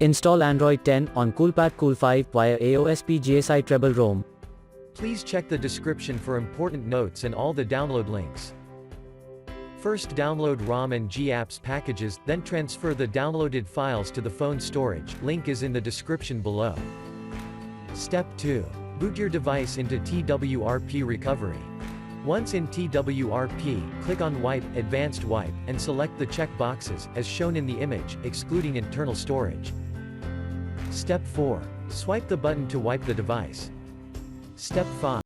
Install Android 10 on Coolpad Cool 5 via AOSP GSI Treble ROM. Please check the description for important notes and all the download links. First download ROM and GApps packages, then transfer the downloaded files to the phone storage, link is in the description below. Step 2. Boot your device into TWRP recovery. Once in TWRP, click on Wipe, Advanced Wipe, and select the check boxes, as shown in the image, excluding internal storage. Step 4. Swipe the button to wipe the device. Step 5.